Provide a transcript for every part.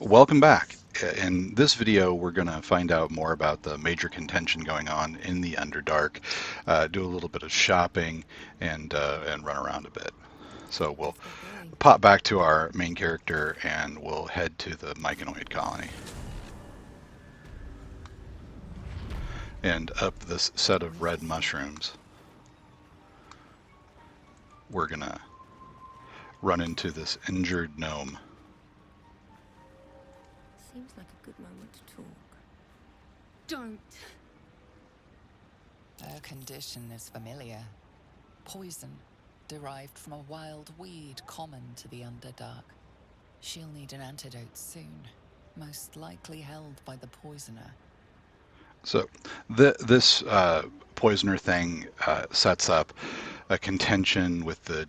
Welcome back. In this video, we're going to find out more about the major contention going on in the Underdark, do a little bit of shopping, and run around a bit. So we'll Let's get going. pop back to our main character and we'll head to the Mycanoid colony. And up this set of red mushrooms, we're going to run into this injured gnome. Seems like a good moment to talk. Don't. Her condition is familiar. Poison, derived from a wild weed common to the Underdark. She'll need an antidote soon, most likely held by the poisoner. So this poisoner thing sets up a contention with the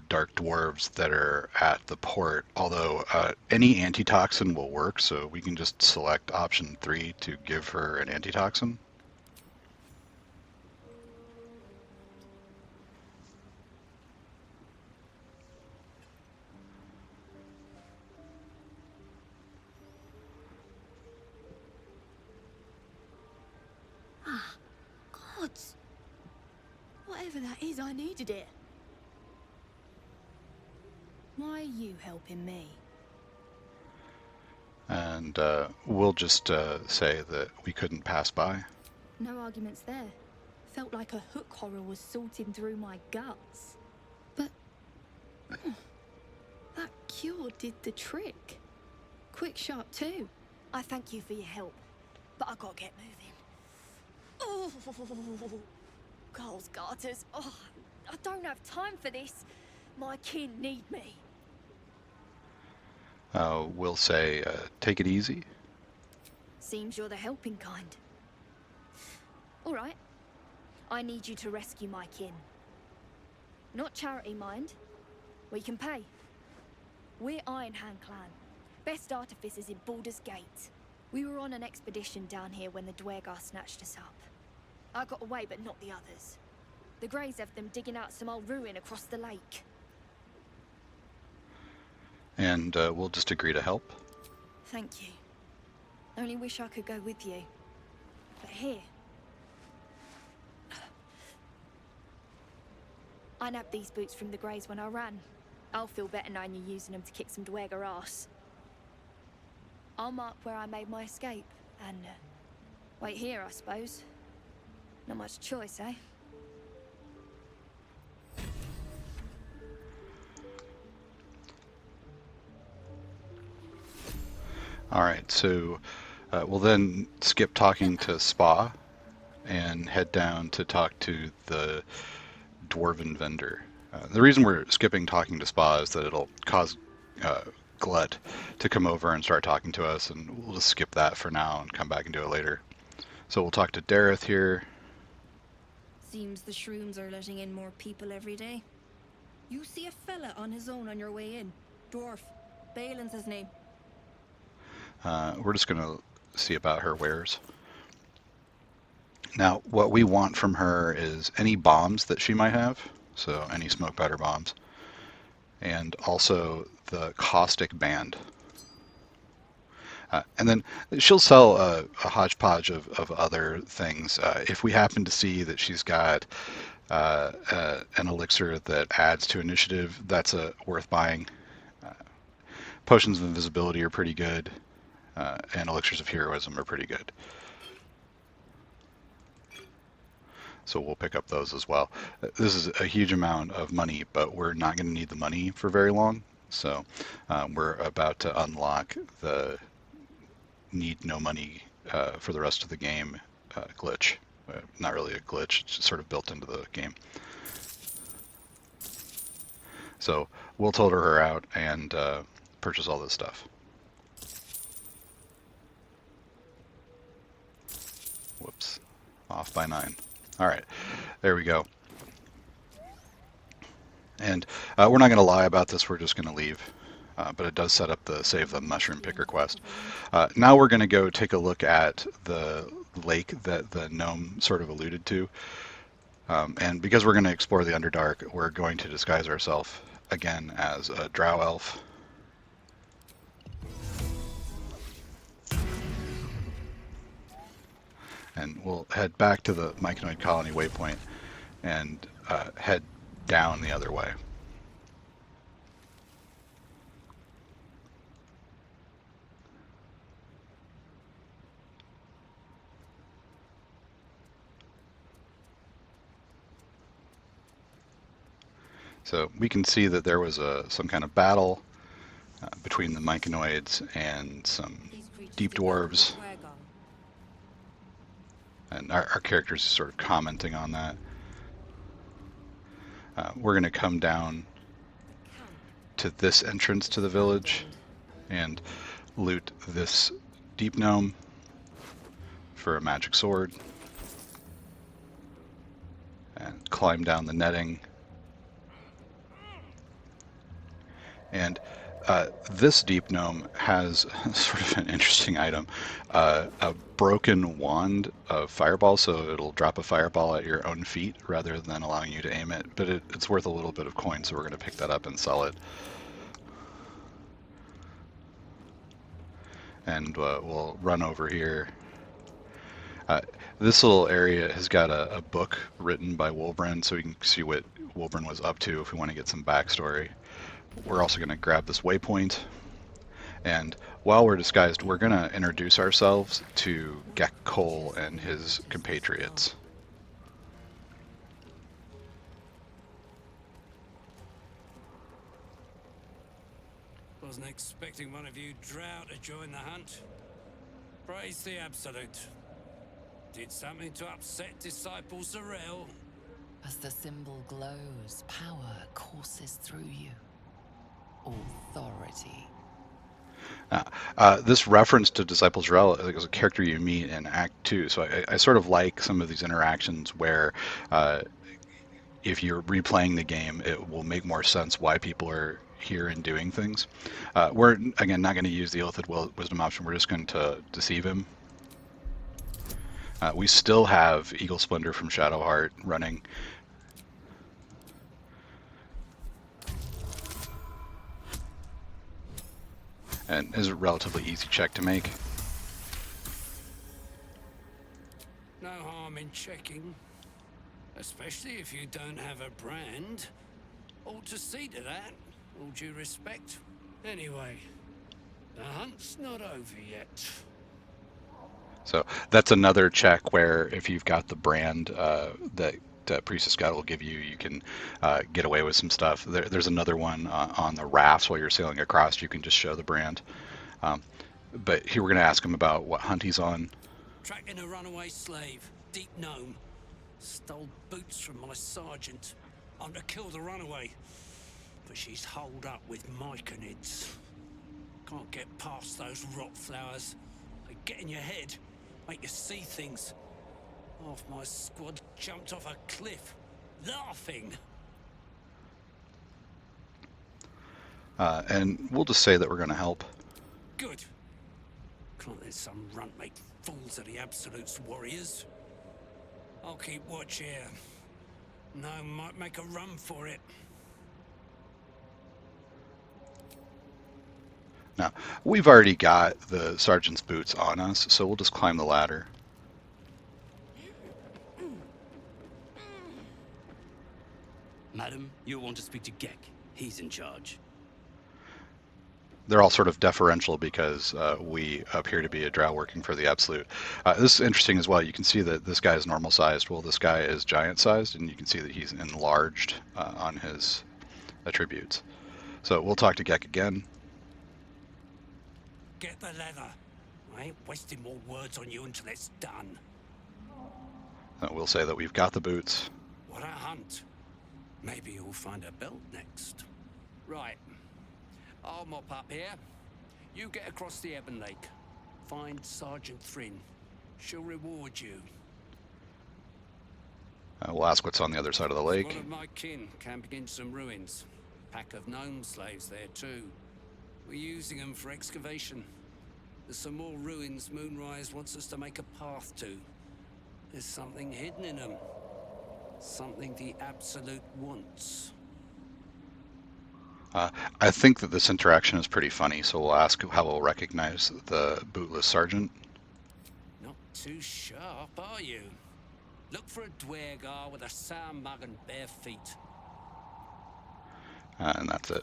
dark dwarves that are at the port, although any antitoxin will work, so we can just select option 3 to give her an antitoxin. Ah, gods. Whatever that is, I needed it. Why are you helping me? And we'll just say that we couldn't pass by. No arguments there. Felt like a hook horror was sorting through my guts. But that cure did the trick. Quick, sharp too. I thank you for your help, but I gotta get moving. Oh, Carl's garters. Oh, I don't have time for this. My kin need me. We'll say, take it easy. Seems you're the helping kind. All right. I need you to rescue my kin. Not charity, mind. We can pay. We're Iron Hand Clan. Best artificers in Baldur's Gate. We were on an expedition down here when the Dwergar snatched us up. I got away, but not the others. The Greys have them digging out some old ruin across the lake. And we'll just agree to help. Thank you. Only wish I could go with you. But here... I nabbed these boots from the Greys when I ran. I'll feel better knowing you're using them to kick some Dwergar ass. I'll mark where I made my escape, and wait here, I suppose. Not much choice, eh? All right, so we'll then skip talking to Spa and head down to talk to the dwarven vendor. The reason we're skipping talking to Spa is that it'll cause Glut to come over and start talking to us, and we'll just skip that for now and come back and do it later. So we'll talk to Dareth here. Seems the shrooms are letting in more people every day. You see a fella on his own on your way in. Dwarf. Balin's his name. We're just going to see about her wares. Now, what we want from her is any bombs that she might have, so any smoke powder bombs, and also the caustic band. And then she'll sell a hodgepodge of other things. If we happen to see that she's got an elixir that adds to initiative, that's worth buying. Potions of invisibility are pretty good, and elixirs of heroism are pretty good. So we'll pick up those as well. This is a huge amount of money, but we're not going to need the money for very long. So we're about to unlock the need no money for the rest of the game glitch. Not really a glitch, it's just sort of built into the game. So we'll total her out and purchase all this stuff. Whoops, off by 9. All right, there we go. And we're not going to lie about this, we're just going to leave. But it does set up the save the mushroom picker quest. Now we're going to go take a look at the lake that the gnome sort of alluded to. And because we're going to explore the Underdark, we're going to disguise ourselves again as a drow elf. And we'll head back to the Myconoid colony waypoint and head down the other way. So we can see that there was some kind of battle between the Myconoids and some deep dwarves, and our characters are sort of commenting on that. We're going to come down to this entrance to the village and loot this deep gnome for a magic sword, and climb down the netting. And this deep gnome has sort of an interesting item, a broken wand of fireball, so it'll drop a fireball at your own feet rather than allowing you to aim it, but it's worth a little bit of coin, so we're going to pick that up and sell it. And we'll run over here. This little area has got a book written by Wolbrin, so we can see what Wolbrin was up to if we want to get some backstory. We're also going to grab this waypoint, and while we're disguised, we're going to introduce ourselves to Gek Cole and his compatriots. Wasn't expecting one of you drow to join the hunt. Praise the Absolute. Did something to upset Disciple Zarel? As the symbol glows, power courses through you. Authority. This reference to Disciple Zarel is a character you meet in Act 2, so I sort of like some of these interactions where if you're replaying the game, it will make more sense why people are here and doing things. We're, again, not going to use the Oath of Wisdom option, we're just going to deceive him. We still have Eagle Splendor from Shadowheart running. And is a relatively easy check to make. No harm in checking. Especially if you don't have a brand. Ought to see to that, all due respect. Anyway, the hunt's not over yet. So that's another check where if you've got the brand that Priestess God will give you, you can get away with some stuff. There's another one on the rafts while you're sailing across. You can just show the brand. But here we're going to ask him about what hunt he's on. Tracking a runaway slave, deep gnome. Stole boots from my sergeant. I'm to kill the runaway, but she's holed up with myconids. Can't get past those rot flowers. They get in your head, make you see things. Half my squad jumped off a cliff, laughing. And we'll just say that we're going to help. Good. Can't let some runt make fools of the Absolute's warriors. I'll keep watch here. No, might make a run for it. Now, we've already got the sergeant's boots on us, so we'll just climb the ladder. Madam, you'll want to speak to Gek. He's in charge. They're all sort of deferential because we appear to be a drow working for the Absolute. This is interesting as well. You can see that this guy is normal sized. Well, this guy is giant sized, and you can see that he's enlarged on his attributes. So we'll talk to Gek again. Get the leather. I ain't wasting more words on you until it's done. We'll say that we've got the boots. What a hunt. Maybe you'll find a belt next. Right. I'll mop up here. You get across the Ebon Lake. Find Sergeant Thrin. She'll reward you. We'll ask what's on the other side of the lake. One of my kin camping in some ruins. Pack of gnome slaves there too. We're using them for excavation. There's some more ruins Moonrise wants us to make a path to. There's something hidden in them. Something the Absolute wants. I think that this interaction is pretty funny, so we'll ask how we'll recognize the bootless sergeant. Not too sharp, are you? Look for a dwergar with a sound mug and bare feet. And that's it.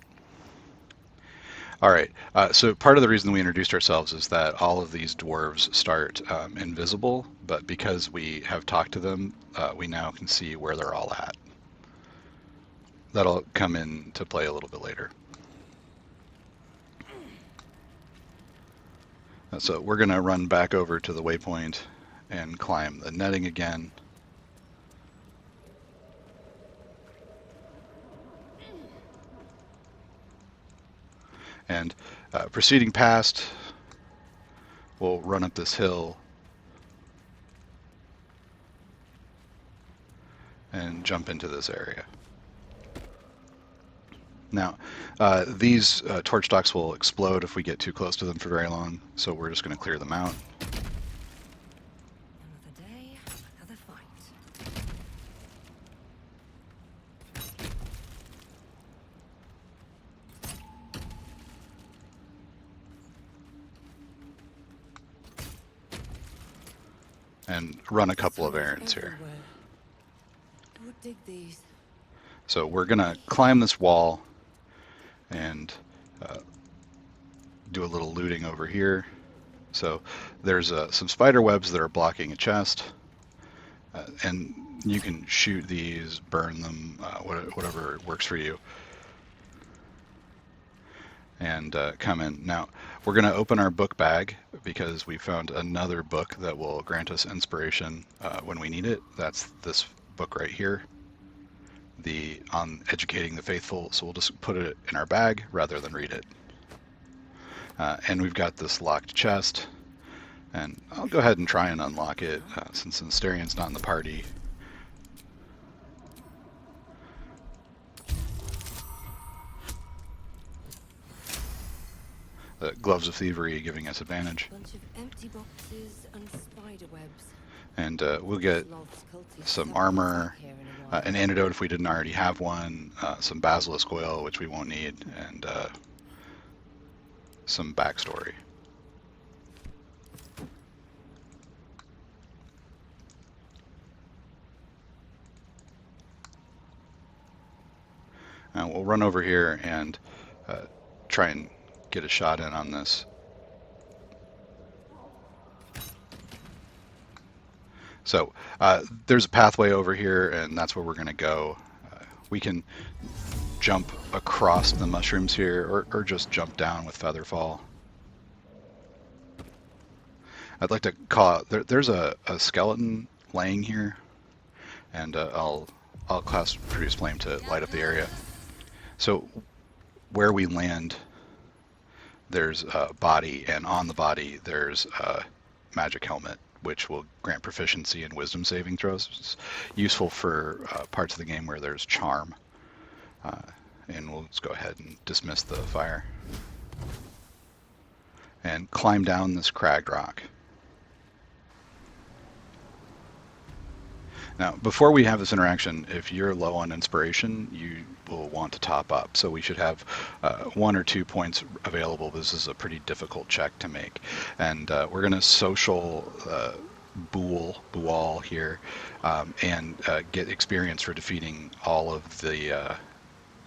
All right, so part of the reason we introduced ourselves is that all of these dwarves start invisible, but because we have talked to them, we now can see where they're all at. That'll come into play a little bit later. So we're going to run back over to the waypoint and climb the netting again. And proceeding past, we'll run up this hill and jump into this area. Now, these torch docks will explode if we get too close to them for very long, so we're just going to clear them out. Another day, another fight. And run a couple of errands here. Who would dig these? So we're going to climb this wall and do a little looting over here. So there's some spider webs that are blocking a chest, and you can shoot these, burn them, whatever works for you, and come in. Now we're going to open our book bag because we found another book that will grant us inspiration when we need it. That's this book right here, on educating the faithful. So we'll just put it in our bag rather than read it. And we've got this locked chest, and I'll go ahead and try and unlock it since Asterian's not in the party. The Gloves of Thievery giving us advantage. Bunch of empty boxes and spider webs. And we'll get some armor, an antidote if we didn't already have one, some basilisk oil, which we won't need, and some backstory. Now we'll run over here and try and get a shot in on this. So there's a pathway over here, and that's where we're going to go. We can jump across the mushrooms here, or just jump down with Featherfall. I'd like to call out, there's a skeleton laying here, and I'll cast Produce Flame to light up the area. So where we land, there's a body, and on the body there's a magic helmet, which will grant proficiency in wisdom saving throws. It's useful for parts of the game where there's charm. And we'll just go ahead and dismiss the fire. And climb down this cragged rock. Now, before we have this interaction, if you're low on inspiration, you will want to top up. So we should have 1 or 2 points available. This is a pretty difficult check to make. And we're going to social BOOAL here and get experience for defeating all of the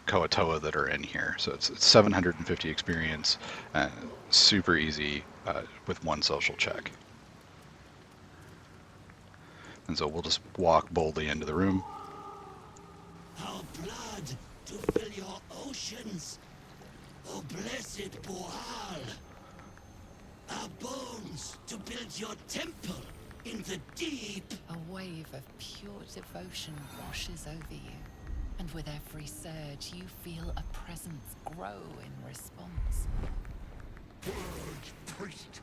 Koatoa that are in here. So it's 750 experience, super easy with 1 social check. And so we'll just walk boldly into the room. Our blood to fill your oceans, O blessed BOOAL. Our bones to build your temple in the deep. A wave of pure devotion washes over you, and with every surge you feel a presence grow in response. Word, priest,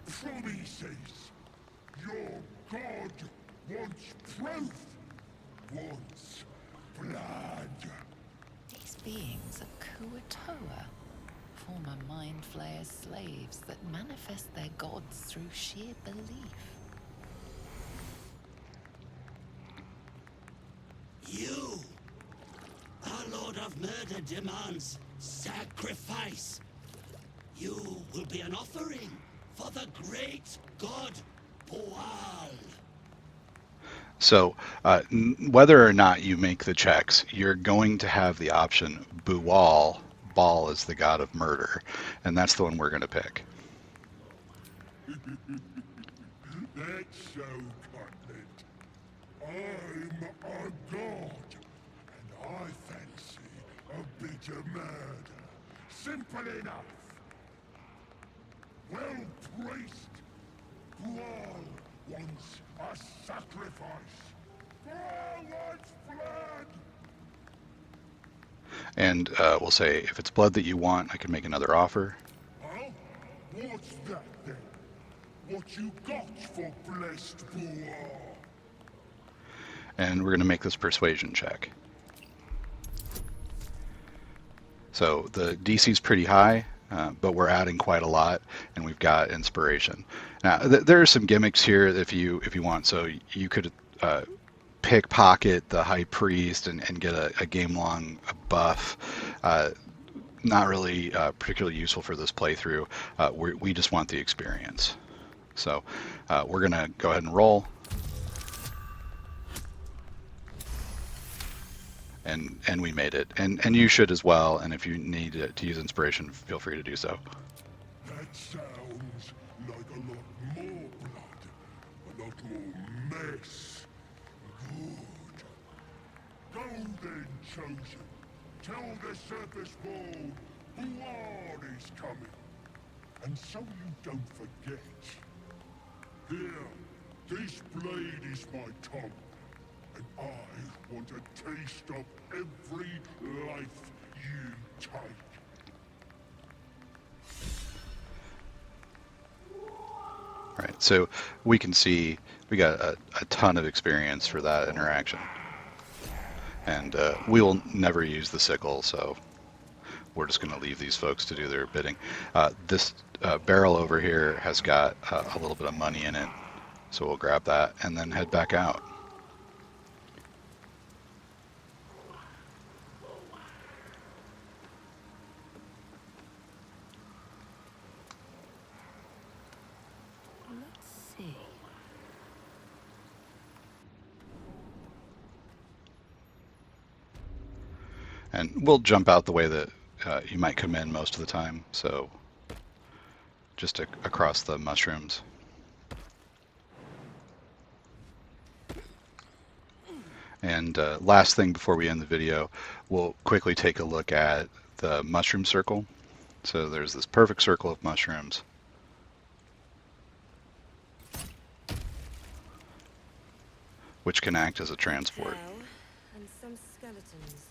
from he says, your god wants proof, wants blood. These beings are Kuatoa, former Mind Flayer's slaves that manifest their gods through sheer belief. You, our Lord of Murder, demands sacrifice. You will be an offering for the great god BOOAL. So whether or not you make the checks, you're going to have the option BOOAL. Baal is the god of murder, and that's the one we're going to pick. That's so, Cutlet. I'm a god, and I fancy a bit of murder. Simple enough. Well, priest, BOOAL wants a sacrifice. BOOAL wants blood! And we'll say, if it's blood that you want, I can make another offer. Huh? What's that then? What you got for blessed BOOAL? And we're going to make this persuasion check. So the DC is pretty high, but we're adding quite a lot, and we've got inspiration. Now, there are some gimmicks here if you want. So you could pickpocket the high priest and get a game-long buff. Not really particularly useful for this playthrough. We just want the experience. So we're going to go ahead and roll. And we made it. And you should as well. And if you need to use inspiration, feel free to do so. That sounds like a lot more blood. A lot more mess. Good. Go then, Chosen. Tell the Surface Ball BOOAL is coming. And so you don't forget. Here, this blade is my tongue. And I want a taste of every life you take. All right, so we can see we got a ton of experience for that interaction. And we will never use the sickle, so we're just going to leave these folks to do their bidding. This barrel over here has got a little bit of money in it, so we'll grab that and then head back out. Let's see. And we'll jump out the way that you might come in most of the time, so just across the mushrooms. And last thing before we end the video, we'll quickly take a look at the mushroom circle. So there's this perfect circle of mushrooms. Which can act as a transport. Cow and some skeletons.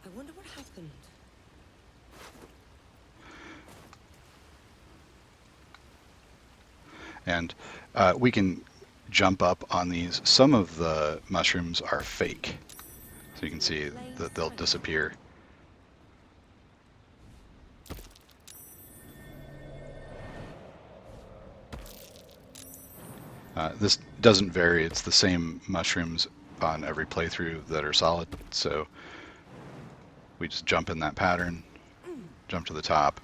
I wonder what happened. And we can jump up on these. Some of the mushrooms are fake. So you can see that they'll disappear. This doesn't vary. It's the same mushrooms on every playthrough that are solid. So we just jump in that pattern, jump to the top.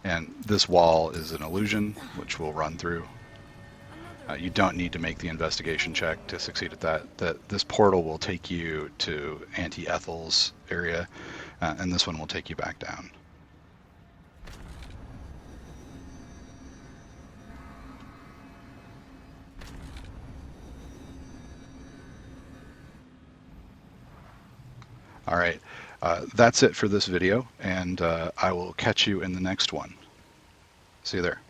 And this wall is an illusion, which we'll run through. You don't need to make the investigation check to succeed at that. This portal will take you to Auntie Ethel's area, and this one will take you back down. All right, that's it for this video, and I will catch you in the next one. See you there.